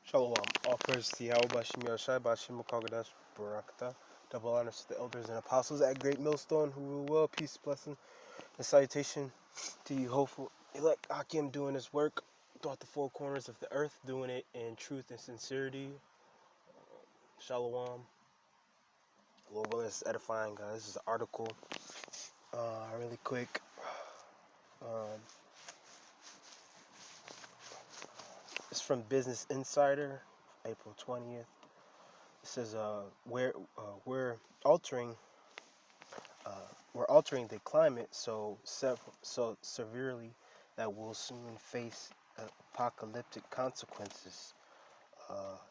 Shalom. All praise to Yahweh Bashim Yahushai Bashim Kagadash Barakatah. Double honors to the elders and apostles at Great Millstone who rule well. Peace, blessing, and salutation to you, hopeful elect Akim, doing his work throughout the four corners of the earth, doing it in truth and sincerity. Shalom. Lord willing, it's edifying. This is an article, really quick. Um, it's from Business Insider, April 20th. It says, we're altering the climate so severely that we'll soon face apocalyptic consequences.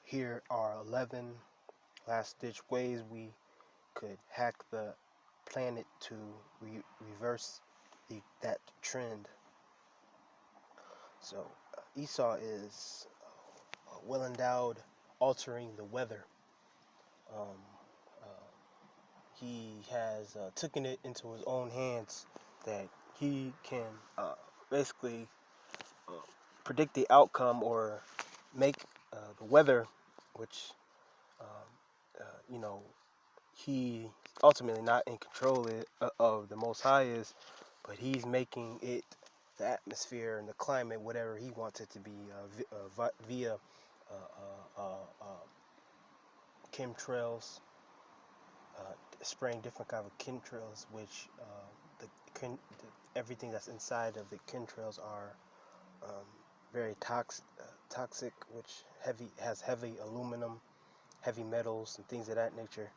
Here are 11 last-ditch ways we could hack the planet to reverse that trend. So Esau is well endowed altering the weather. He has taken it into his own hands that he can basically predict the outcome or make the weather, which he ultimately not in control of the Most High is, but he's making it the atmosphere and the climate whatever he wants it to be via chemtrails, spraying different kind of chemtrails, which everything that's inside of the chemtrails are very toxic, which has heavy aluminum, heavy metals, and things of that nature.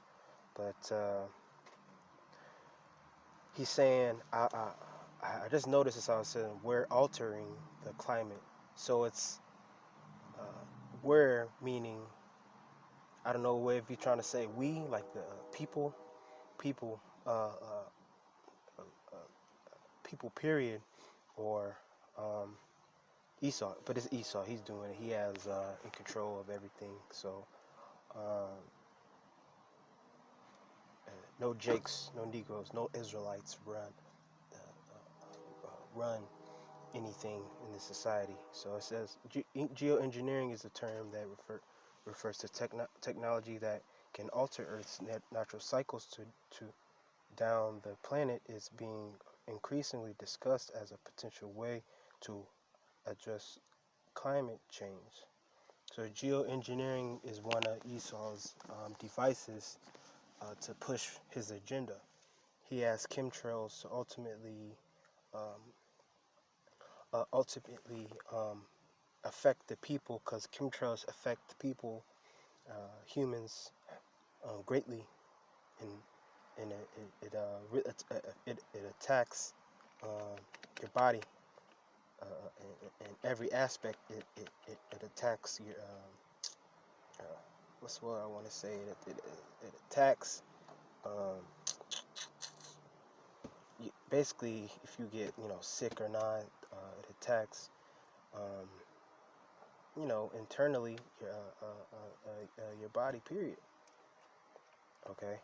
But he's saying, I just noticed this. I was saying we're altering the climate, so it's we're meaning, I don't know if you're trying to say we, like the people, period, or Esau. But it's Esau. He's doing it. He has in control of everything. So no Jakes, no Negroes, no Israelites run anything in this society. So it says geoengineering is a term that refers to technology that can alter Earth's natural cycles to down the planet. Is being increasingly discussed as a potential way to address climate change. So geoengineering is one of Esau's devices to push his agenda. He has chemtrails to ultimately affect the people, because chemtrails affect the people, humans, greatly, and it attacks your body in every aspect. It attacks your what's what I want to say. It attacks. Basically, if you get sick or not, it attacks internally your body. Period. Okay.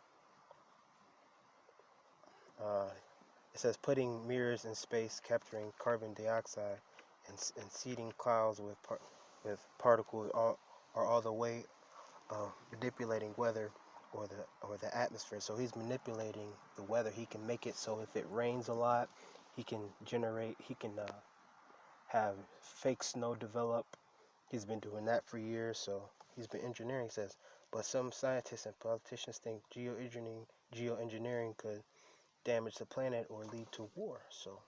It says putting mirrors in space, capturing carbon dioxide, and seeding clouds with particles are all the way manipulating weather or the atmosphere. So he's manipulating the weather. He can make it so if it rains a lot, he can have fake snow develop. He's been doing that for years. So he's been engineering, he says. But some scientists and politicians think geoengineering could damage the planet or lead to war. So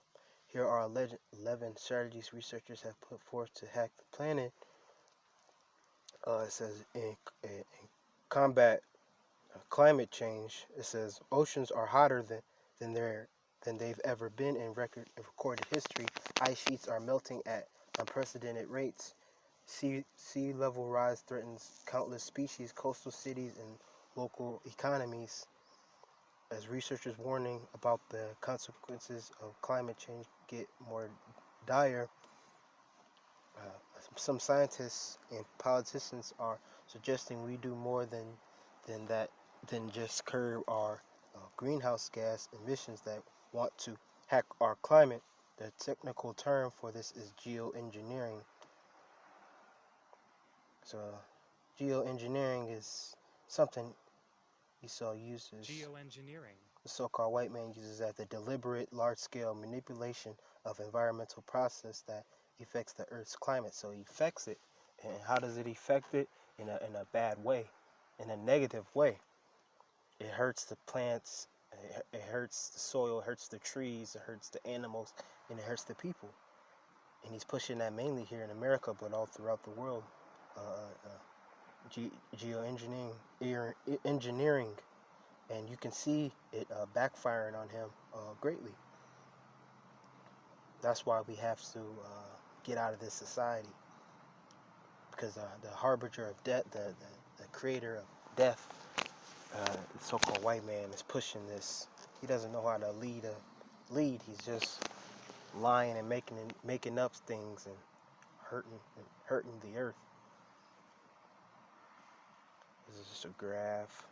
here are 11 strategies researchers have put forth to hack the planet. It says in combat climate change. It says oceans are hotter than they've ever been in recorded history. Ice sheets are melting at unprecedented rates. Sea level rise threatens countless species, coastal cities, and local economies, as researchers warning about the consequences of climate change get more dire. Some scientists and politicians are suggesting we do more than just curb our greenhouse gas emissions that want to hack our climate. The technical term for this is geoengineering. So geoengineering is something Esau uses. Geoengineering. The so-called white man uses as the deliberate, large-scale manipulation of environmental process that affects the Earth's climate. So he affects it, and how does it affect it? In a bad way, in a negative way. It hurts the plants, it hurts the soil, it hurts the trees, it hurts the animals, and it hurts the people. And he's pushing that mainly here in America, but all throughout the world. Geoengineering, and you can see it backfiring on him greatly. That's why we have to get out of this society, because the harbinger of death, the creator of death, the so-called white man, is pushing this. He doesn't know how to lead. He's just lying and making up things and hurting the earth. This is just a graph.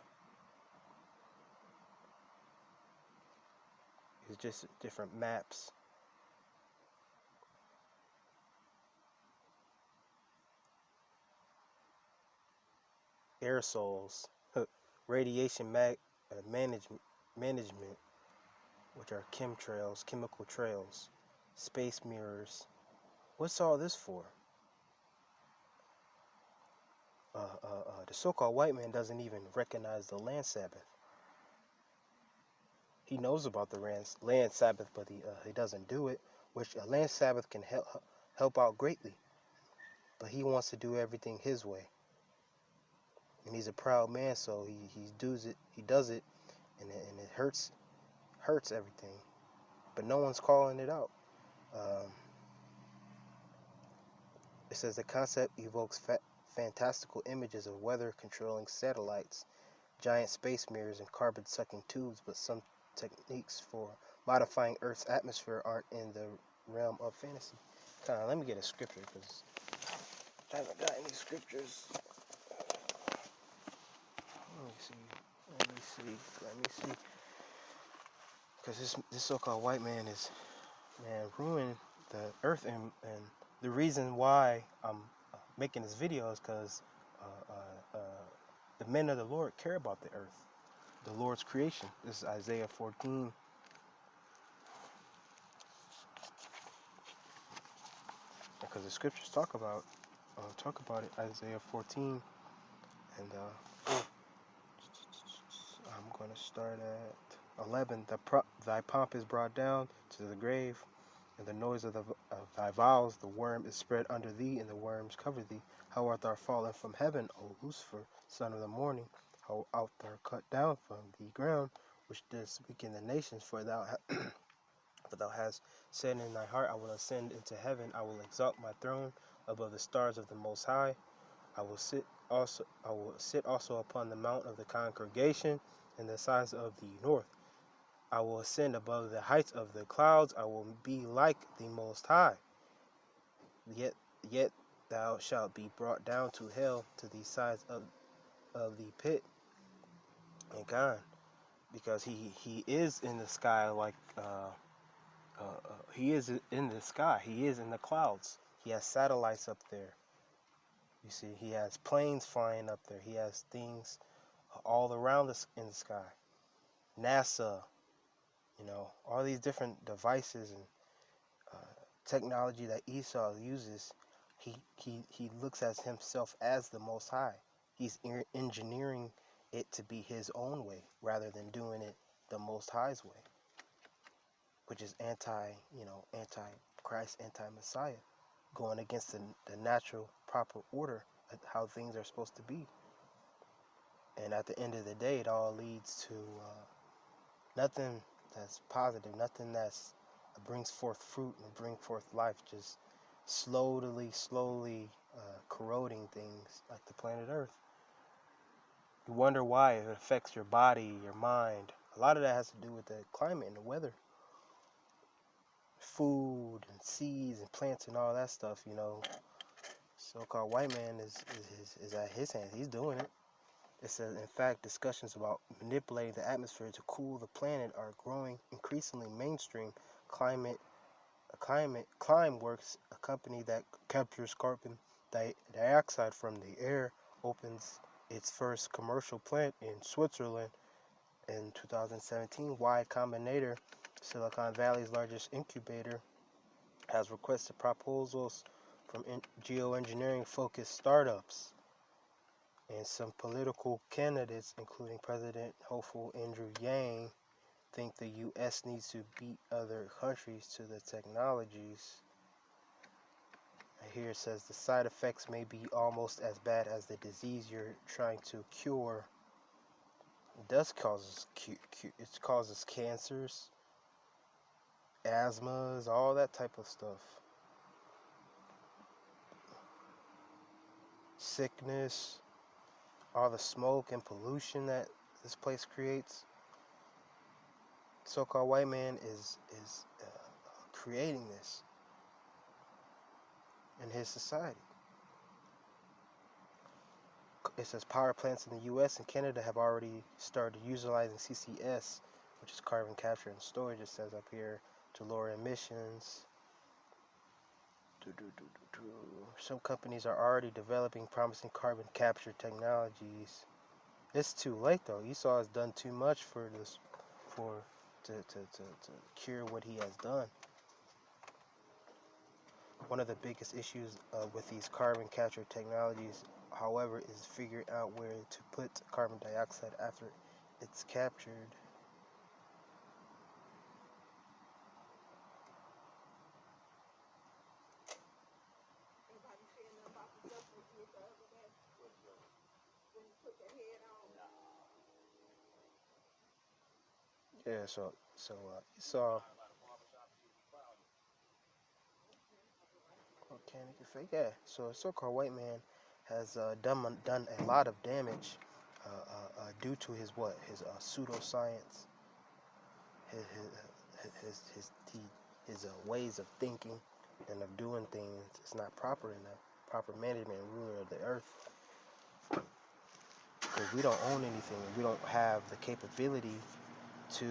It's just different maps. Aerosols, radiation management, which are chemtrails, chemical trails, space mirrors. What's all this for? The so-called white man doesn't even recognize the land Sabbath. He knows about the land Sabbath, but he doesn't do it, which a land Sabbath can help out greatly. But he wants to do everything his way, and he's a proud man, so he does it, and it hurts everything. But no one's calling it out. It says the concept evokes fantastical images of weather-controlling satellites, giant space mirrors, and carbon-sucking tubes, but some techniques for modifying Earth's atmosphere aren't in the realm of fantasy. Let me get a scripture, because I haven't got any scriptures. Let me see. Because this so-called white man is, ruining the earth, and the reason why I'm making this video is because the men of the Lord care about the earth, the Lord's creation. This is Isaiah 14. Because the scriptures talk about it, Isaiah 14, and I'm going to start at 11. Thy pomp is brought down to the grave, and the noise of thy vows, the worm is spread under thee, and the worms cover thee. How art thou fallen from heaven, O Lucifer, son of the morning? How art thou cut down from the ground, which didst weaken the nations? For thou hast said in thy heart, I will ascend into heaven, I will exalt my throne above the stars of the Most High. I will sit also upon the mount of the congregation in the sides of the north. I will ascend above the heights of the clouds. I will be like the Most High. Yet thou shalt be brought down to hell, to the sides of the pit, and gone, because he is in the sky, like he is in the sky. He is in the clouds. He has satellites up there. You see, he has planes flying up there. He has things all around us in the sky. NASA, all these different devices and technology that Esau uses. He looks at himself as the Most High. He's engineering it to be his own way rather than doing it the Most High's way, which is anti-Christ, anti-Messiah, going against the natural, proper order of how things are supposed to be. And at the end of the day, it all leads to nothing that's positive, nothing that's brings forth fruit and bring forth life, just slowly corroding things like the planet Earth. You wonder why it affects your body, your mind. A lot of that has to do with the climate and the weather. Food and seeds and plants and all that stuff, So-called white man is at his hands. He's doing it. It says, in fact, discussions about manipulating the atmosphere to cool the planet are growing increasingly mainstream. Climeworks, a company that captures carbon dioxide from the air opens its first commercial plant in Switzerland in 2017. Y Combinator, Silicon Valley's largest incubator, has requested proposals from geoengineering focused startups and some political candidates, including President hopeful Andrew Yang, think the U.S. needs to beat other countries to the technologies. Here it says the side effects may be almost as bad as the disease you're trying to cure. It does causes it causes cancers, asthmas, all that type of stuff. Sickness, all the smoke and pollution that this place creates. So-called white man is creating this in his society. It says power plants in the U.S. and Canada have already started utilizing CCS, which is carbon capture and storage, it says up here, to lower emissions. Some companies are already developing promising carbon capture technologies. It's too late though. Esau has done too much for this, to cure what he has done. One of the biggest issues with these carbon capture technologies, however, is figuring out where to put carbon dioxide after it's captured. Yeah, so Esau, volcanic effect. Yeah, so a so-called white man has done a lot of damage due to his pseudoscience, his ways of thinking and of doing things. It's not proper in the proper management and ruler of the earth. Because we don't own anything, we don't have the capability to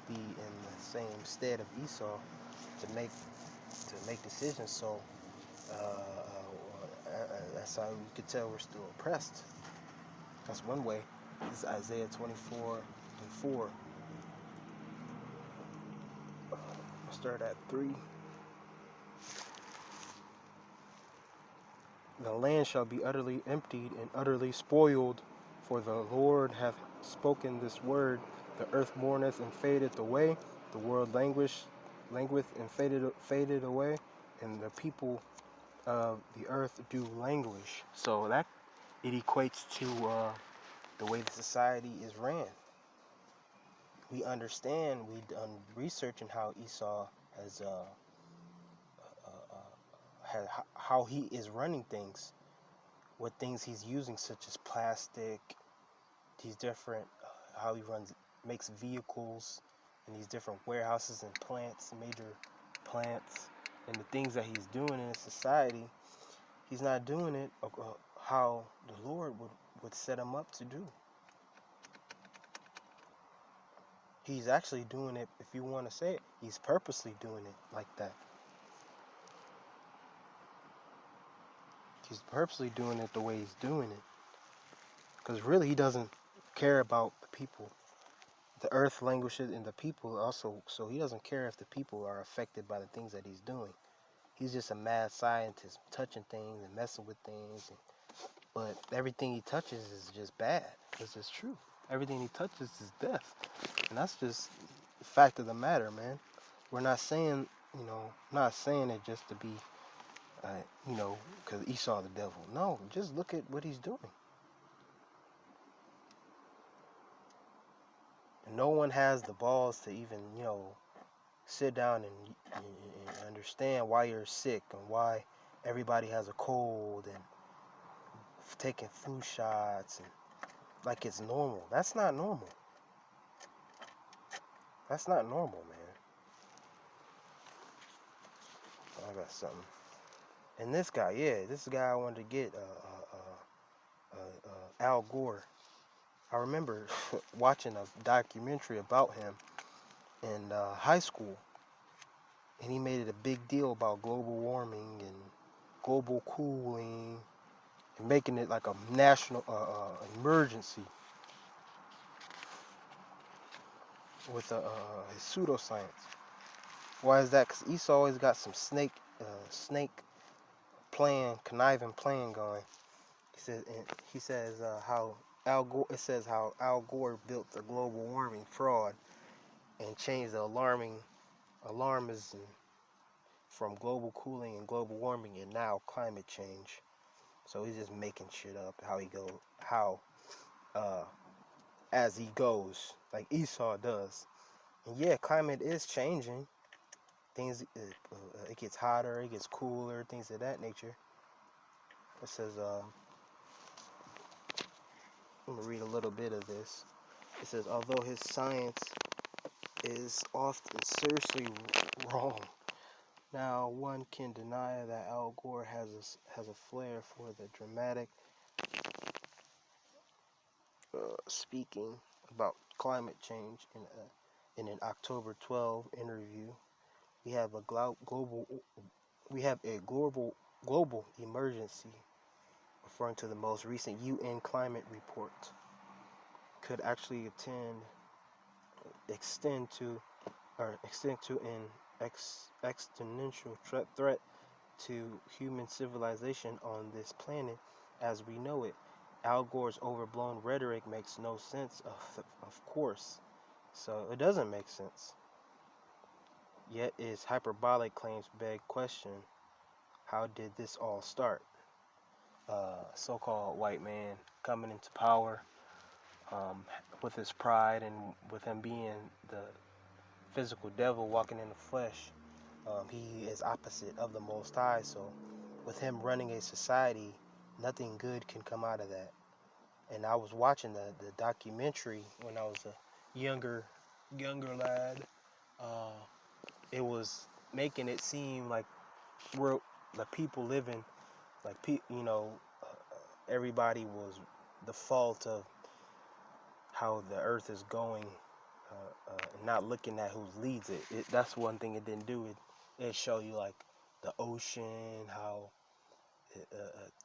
be in the same stead of Esau to make decisions. So that's how you could tell we're still oppressed. That's one way. This is Isaiah 24:4. I'll start at 3. The land shall be utterly emptied and utterly spoiled, for the Lord hath spoken this word. The earth mourneth and fadeth away, the world languisheth and faded away, and the people of the earth do languish. So that it equates to the way the society is ran. We understand, we done research in how Esau has how he is running things, what things he's using, such as plastic, these different how he makes vehicles in these different warehouses and plants, major plants, and the things that he's doing in his society. He's not doing it how the Lord would set him up to do. He's actually doing it, if you want to say it, he's purposely doing it like that. He's purposely doing it the way he's doing it. Because really he doesn't care about the people. The earth languishes in the people also, so he doesn't care if the people are affected by the things that he's doing. He's just a mad scientist, touching things and messing with things. But everything he touches is just bad. Because it's true. Everything he touches is death. And that's just the fact of the matter, man. We're not saying, not saying it just to be, because Esau the devil. No, just look at what he's doing. And no one has the balls to even, sit down and understand why you're sick and why everybody has a cold and taking flu shots and like it's normal. That's not normal. That's not normal, man. I got something. And this guy I wanted to get Al Gore. I remember watching a documentary about him in high school, and he made it a big deal about global warming and global cooling making it like a national emergency with his pseudoscience. Why is that? Because Esau always got some snake conniving plan going. He says how Al Gore. It says how Al Gore built the global warming fraud and changed the alarmism from global cooling and global warming and now climate change. So he's just making shit up uh, as he goes, like Esau does. And yeah, climate is changing. Things it gets hotter, it gets cooler, things of that nature. It says I'm gonna read a little bit of this. It says although his science is often seriously wrong, now one can deny that Al Gore has a flair for the dramatic speaking about climate change in an October 12 interview. We have a global emergency, referring to the most recent UN climate report, could actually extend to an existential threat to human civilization on this planet as we know it. Al Gore's overblown rhetoric makes no sense, of course. So it doesn't make sense. Yet his hyperbolic claims beg question: how did this all start? So-called white man coming into power with his pride and with him being the physical devil walking in the flesh. He is opposite of the Most High. So with him running a society, nothing good can come out of that. And I was watching the documentary when I was a younger lad. Uh, it was making it seem like we're the people living like everybody was the fault of how the earth is going, not looking at who leads it. That's one thing it didn't do. It show you like the ocean, how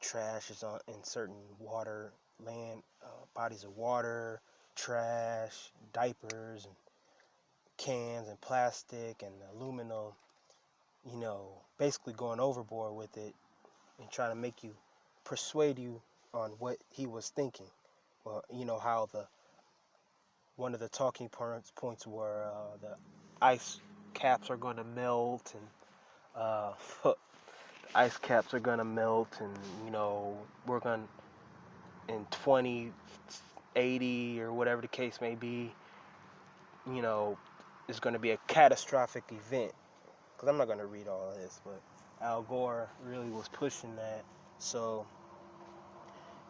trash is on in certain bodies of water, trash, diapers, and cans and plastic and aluminum. Basically going overboard with it and trying to persuade you on what he was thinking. Well, how one of the talking points were the ice caps are going to melt and ice caps are going to melt and we're going in 2080 or whatever the case may be, it's going to be a catastrophic event. Because I'm not going to read all of this, but Al Gore really was pushing that. So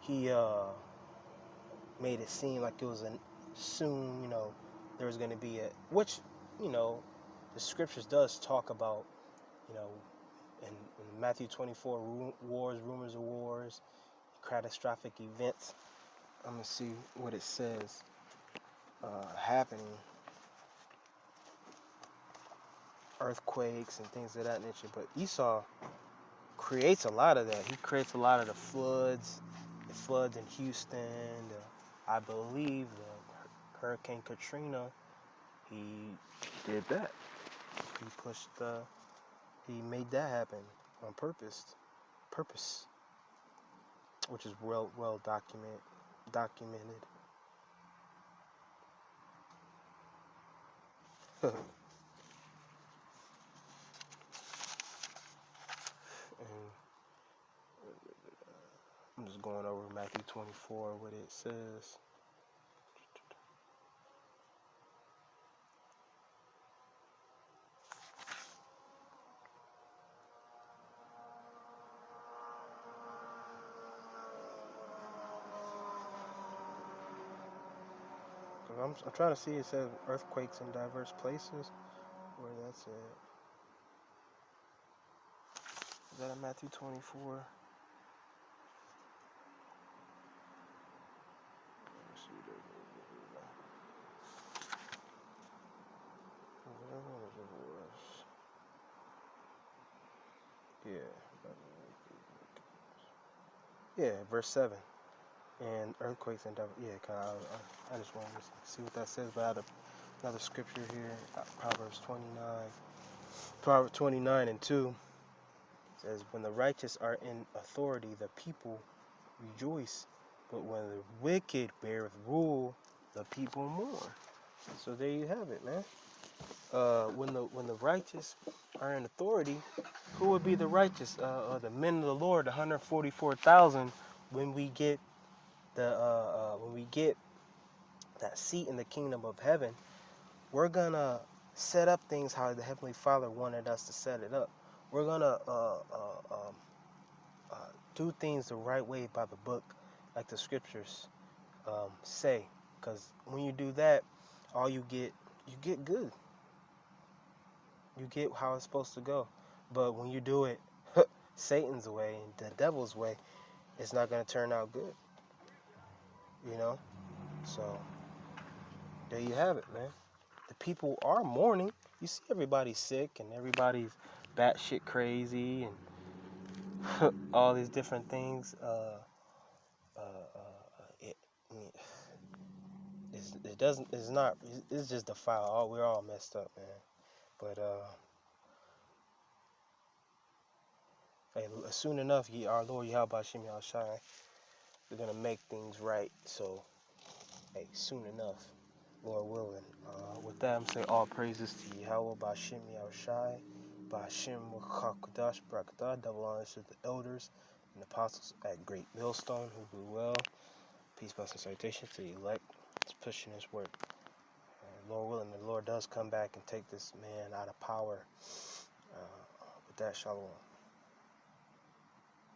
he made it seem like it was soon, there was going to be which, the scriptures does talk about, in Matthew 24, wars, rumors of wars, catastrophic events. I'm going to see what it says happening. Earthquakes and things of that nature. But Esau creates a lot of that. He creates a lot of the floods in Houston. I believe the Hurricane Katrina, he did that. He made that happen on purpose, which is well documented. And I'm just going over Matthew 24, what it says. I'm trying to see, it says earthquakes in diverse places. Where that's at. Is that in Matthew 24? Yeah. Yeah, verse 7. And earthquakes and yeah, I just want to see what that says. But I have another scripture here, Proverbs 29. Proverbs 29 and 2 says, when the righteous are in authority, the people rejoice. But when the wicked beareth rule, the people mourn. So there you have it, man. When the righteous are in authority, who would be the righteous? The men of the Lord, 144,000. When we get that seat in the kingdom of heaven, we're gonna set up things how the Heavenly Father wanted us to set it up. We're gonna do things the right way by the book, like the scriptures say. Because when you do that, all you get good. You get how it's supposed to go. But when you do it Satan's way and the devil's way, it's not gonna turn out good. You know. So there you have it, man. The people are mourning. You see everybody's sick and everybody's batshit crazy and all these different things. It, it doesn't. It's not. It's just the file. We're all messed up, man. But hey, soon enough, our Lord Yahweh Shem Shai, we're gonna make things right. So hey, soon enough, Lord willing. With that, I'm saying all praises to Yahweh Bashim Yahushai, Bashim Wakakadash Brakada, double honors to the elders and apostles at Great Millstone who do well. Peace, blessing, salutation to the elect. It's pushing his work. Lord willing, the Lord does come back and take this man out of power. With that, shalom.